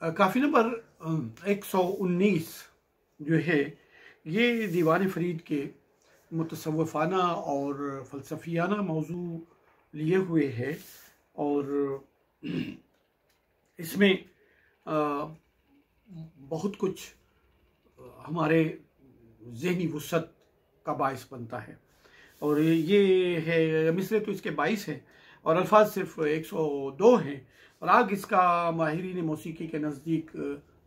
काफ़ी नंबर 119 जो है ये दीवान फरीद के मुतसव्वफ़ाना और फ़लसफ़ियाना मौजू लिए हुए है और इसमें बहुत कुछ हमारे ज़हनी वुसअत का बाइस बनता है। और ये है मिसरे तो इसके 22 हैं और अल्फाज सिर्फ 102 हैं और आग इसका माहिरीन मौसीकी के नज़दीक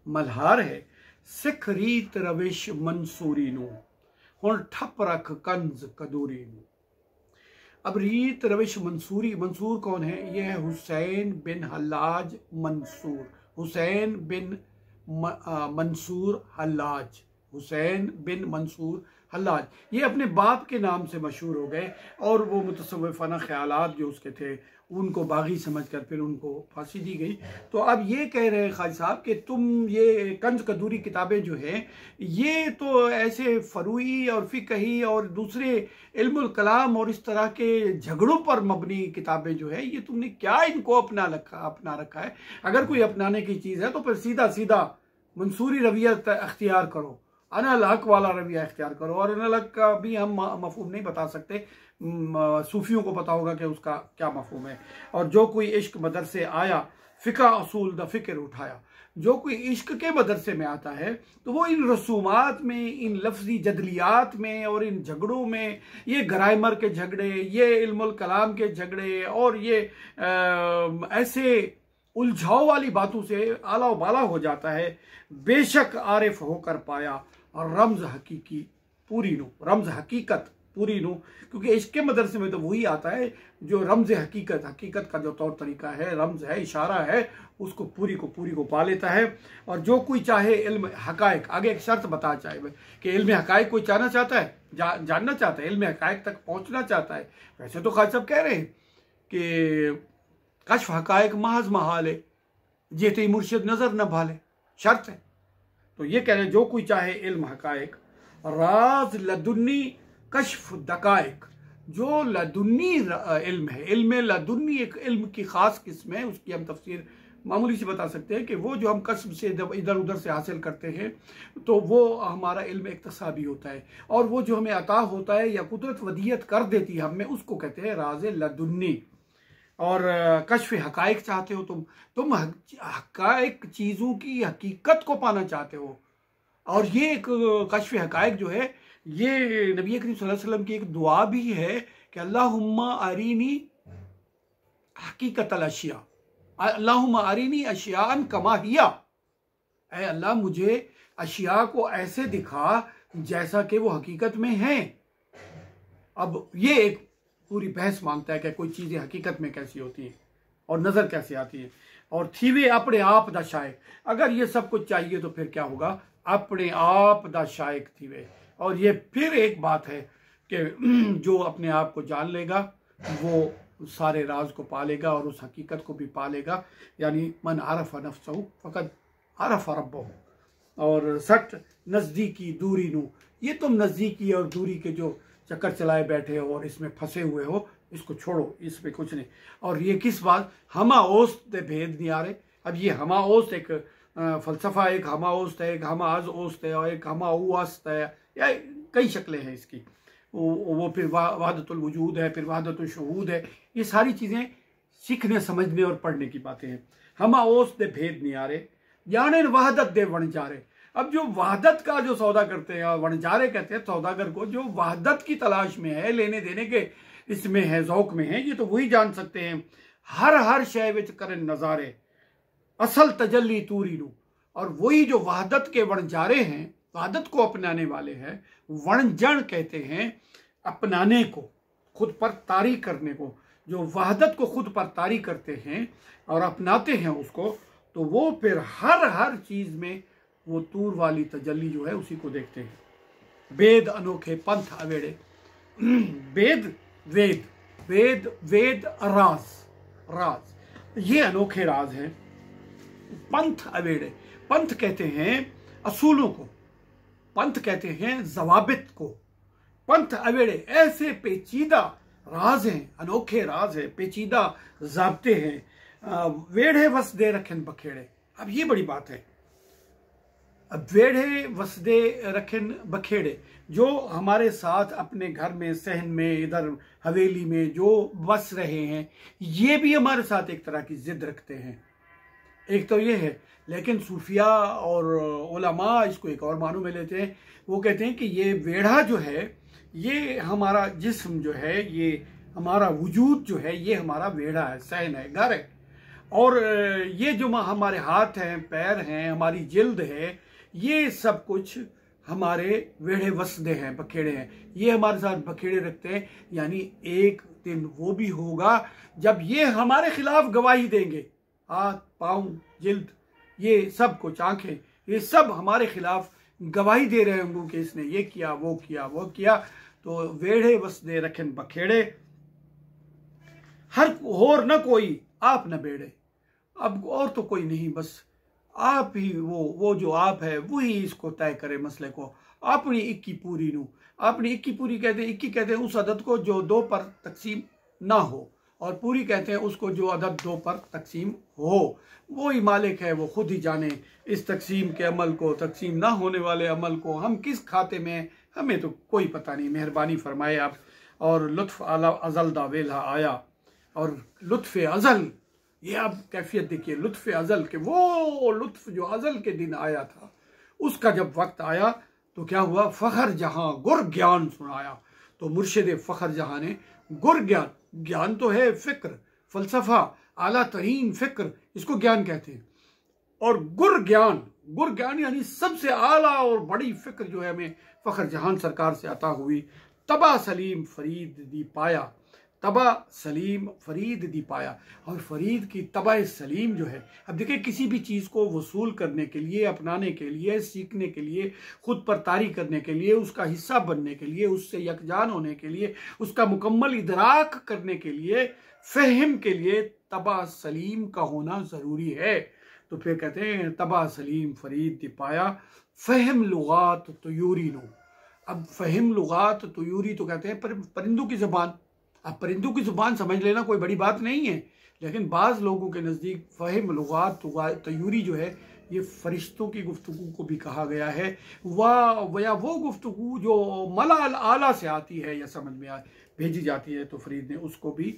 मल्हार है। सिख रीत रविश मंसूरी नू हुण ठप रख कंज कदूरी नू। अब रीत रविश मंसूरी, मंसूर कौन है? ये है हुसैन बिन हल्लाज मंसूर, हुसैन बिन मंसूर हल्लाज, हुसैन बिन मंसूर हल्लाज। ये अपने बाप के नाम से मशहूर हो गए और वो मुतसव्विफ़ाना ख्यालात जो उसके थे उनको बागी समझकर फिर उनको फांसी दी गई। तो अब ये कह रहे हैं खाजी साहब कि तुम ये कंज कदूरी किताबें जो हैं ये तो ऐसे फरूई और फ़िक़ही और दूसरे इल्मुल कलाम और इस तरह के झगड़ों पर मबनी किताबें जो है ये तुमने क्या इनको अपना रखा है। अगर कोई अपनाने की चीज़ है तो फिर सीधा सीधा मंसूरी रवैया अख्तियार करो, अनल हक वाला रवैया अख्तियार करो। और अनल हक का भी हम मफहूम नहीं बता सकते, सूफियों को पता होगा कि उसका क्या मफहूम है। और जो कोई इश्क मदरसे आया फ़िका असूल द फ़िक्र उठाया, जो कोई इश्क के मदरसे में आता है तो वो इन रसूमात में, इन लफ्ज़ी जदलियात में और इन झगड़ों में, ये ग्रामर के झगड़े, ये इल्मुल कलाम के झगड़े और ये ऐसे उलझाव वाली बातों से आला बाला हो जाता है। बेशक आरिफ होकर पाया और रमज हकीकी पूरी नो, रमज हकीकत पूरी नो, क्योंकि इसके मदरसे में तो वही आता है जो रमज हकीकत, हकीकत का जो तौर तरीका है, रमज है, इशारा है, उसको पूरी को पा लेता है। और जो कोई चाहे इल्म हकायक, आगे एक शर्त बता चाहे कि इल्म हकायक कोई चाहना चाहता है, जानना चाहता है, इल्म हकायक तक पहुंचना चाहता है। वैसे तो खाजी साहब कह रहे हैं कि कश्फ हकायक महज महाले जेते मुर्शिद नजर न भाले, शर्त है। तो ये कह रहे हैं जो कोई चाहे इल्म हकायक, राज लदुन्नी कश्फ दकायक, जो लदुन्नी इल्म है, इल्म लदुन्नी एक इल्म की खास किस्म है, उसकी हम तफसीर मामूली से बता सकते हैं कि वो जो हम कस्ब से इधर उधर से हासिल करते हैं तो वो हमारा इल्म इक्तसाबी होता है। और वो जो हमें अता होता है या कुदरत वदियत कर देती है हमें, उसको कहते हैं राज लदुन्नी। और कश्फ हकायक चाहते हो तुम हकायक चीज़ों की हकीकत को पाना चाहते हो। और ये एक कश्फ हकायक जो है ये नबी करीम सल्लल्लाहु अलैहि वसल्लम की एक दुआ भी है कि अल्लाहुम्मा अरीनी हकीकत अल अशिया, अल्लाहुम्मा अरीनी अशियान कमा हिया, ऐ अल्लाह मुझे अशिया को ऐसे दिखा जैसा कि वो हकीकत में है। अब ये एक पूरी बहस मांगता है कि कोई चीज़ें हकीकत में कैसी होती हैं और नज़र कैसे आती है। और थीवे अपने आप दा शायक, अगर ये सब कुछ चाहिए तो फिर क्या होगा? अपने आप दा शायक थीवे। और ये फिर एक बात है कि जो अपने आप को जान लेगा वो सारे राज को पालेगा और उस हकीकत को भी पालेगा। यानी मन आरफ नफ्सहु फ़क़द आरफ रब्बहु। और सट नज़दीकी दूरी नू, ये तुम नज़दीकी और दूरी के जो चक्कर चलाए बैठे हो और इसमें फंसे हुए हो, इसको छोड़ो, इसमें कुछ नहीं। और ये किस बात? हमा ओस्त दे भेद नहीं आ रहे। अब ये हमा ओस्त एक फ़लसफ़ा, एक हमा ओस्त है, एक हमा अज ओस्त है और एक हमा उस्त है, या कई शक्लें हैं इसकी। वो फिर वहदतुल वजूद है, फिर वहदतुल शुहूद है। ये सारी चीज़ें सीखने, समझने और पढ़ने की बातें हैं। हमा ओस्त दे भेद नहीं आ रहे, यानी वहदत दे वण जा रहे। अब जो वहदत का जो सौदा करते हैं, वणजारे कहते हैं सौदागर को, जो वहदत की तलाश में है, लेने देने के इसमें है, ज़ौक में है, ये तो वही जान सकते हैं। हर शय विच करन नज़ारे असल तजल्ली तूरी नू। और वही जो वहदत के वणजारे हैं, वहदत को अपनाने वाले हैं, वणजण कहते हैं अपनाने को, खुद पर तारी करने को। जो वहदत को खुद पर तारी करते हैं और अपनाते हैं उसको, तो वो फिर हर चीज़ में वो तूर वाली तजल्ली जो है उसी को देखते हैं। वेद अनोखे पंथ अवेड़े, वेद वेद वेद वेद राज, ये अनोखे राज हैं। पंथ अवेड़े, पंथ कहते हैं असूलों को, पंथ कहते हैं जवाबित को। पंथ अवेड़े ऐसे पेचीदा राज हैं, अनोखे राज है, पेचीदा ज़ाब्ते हैं। वेढ़े वस दे रखन बखेड़े, अब ये बड़ी बात है। अब वेढ़े वसदे रखन बखेड़े, जो हमारे साथ अपने घर में, सहन में, इधर हवेली में जो बस रहे हैं, ये भी हमारे साथ एक तरह की जिद रखते हैं। एक तो ये है, लेकिन सूफिया और उलमा इसको एक और मानू में लेते हैं। वो कहते हैं कि ये वेढ़ा जो है, ये हमारा जिस्म जो है, ये हमारा वजूद जो है, ये हमारा वेढ़ा है, सहन है, घर है। और ये जो हमारे हाथ हैं, पैर हैं, हमारी जिल्द है, ये सब कुछ हमारे वेढ़े वसदे हैं, बखेड़े हैं। ये हमारे साथ बखेड़े रखते हैं। यानी एक दिन वो भी होगा जब ये हमारे खिलाफ गवाही देंगे। हाथ, पाँव, जिल्द, ये सब कुछ, आंखें, ये सब हमारे खिलाफ गवाही दे रहे होंगे कि इसने ये किया, वो किया, वो किया। तो वेढ़े वसदे रखन बखेड़े, हर होर न कोई आप न बेड़े। अब और तो कोई नहीं, बस आप ही, वो जो आप है वही इसको तय करे मसले को। अपनी इक्की पूरी नू, अपनी इक्की पूरी कहते हैं, इक्की कहते हैं उस अदद को जो 2 पर तकसीम ना हो, और पूरी कहते हैं उसको जो अदद 2 पर तकसीम हो। वो ही मालिक है, वो खुद ही जाने इस तकसीम के अमल को, तकसीम ना होने वाले अमल को हम किस खाते में, हमें तो कोई पता नहीं। मेहरबानी फरमाए आप। और लुत्फ आला अजल दा वेला आया, और लुत्फ अजल, ये आप कैफियत देखिए, लुत्फ अजल के, वो लुत्फ जो अजल के दिन आया था, उसका जब वक्त आया तो क्या हुआ, फखर जहां गुर ज्ञान सुनाया। तो मुर्शिद फखर जहां ने गुर ज्ञान, ज्ञान तो है फिक्र, फलसफा, आला तरीन फिक्र, इसको ज्ञान कहते हैं। और गुर ज्ञान यानी सबसे आला और बड़ी फिक्र जो है हमें फखर जहान सरकार से अता हुई। तबा सलीम फरीद दी पाया, तबा सलीम फरीद दी पाया। और फरीद की तबा सलीम जो है, अब देखिए किसी भी चीज़ को वसूल करने के लिए, अपनाने के लिए, सीखने के लिए, खुद पर तारी करने के लिए, उसका हिस्सा बनने के लिए, उससे यकजान होने के लिए, उसका मुकम्मल इदराक करने के लिए, फहम के लिए तबा सलीम का होना ज़रूरी है। तो फिर कहते हैं तबा सलीम फरीद दी पाया, फहम लुगात तुयूरी नो। अब फहम लुगात तुयूरी तो कहते हैं परिंदों की ज़बान। अब परिंदों की ज़ुबान समझ लेना कोई बड़ी बात नहीं है, लेकिन बाज़ लोगों के नज़दीक फ़हम लुगात तयूरी जो है, ये फ़रिश्तों की गुफ्तगू को भी कहा गया है। या वो गुफ्तगू जो मलाल आला से आती है या समझ में भेजी जाती है, तो फरीद ने उसको भी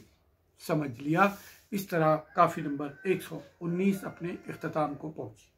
समझ लिया। इस तरह काफ़ी नंबर 119 अपने इख्तिताम को पहुँची।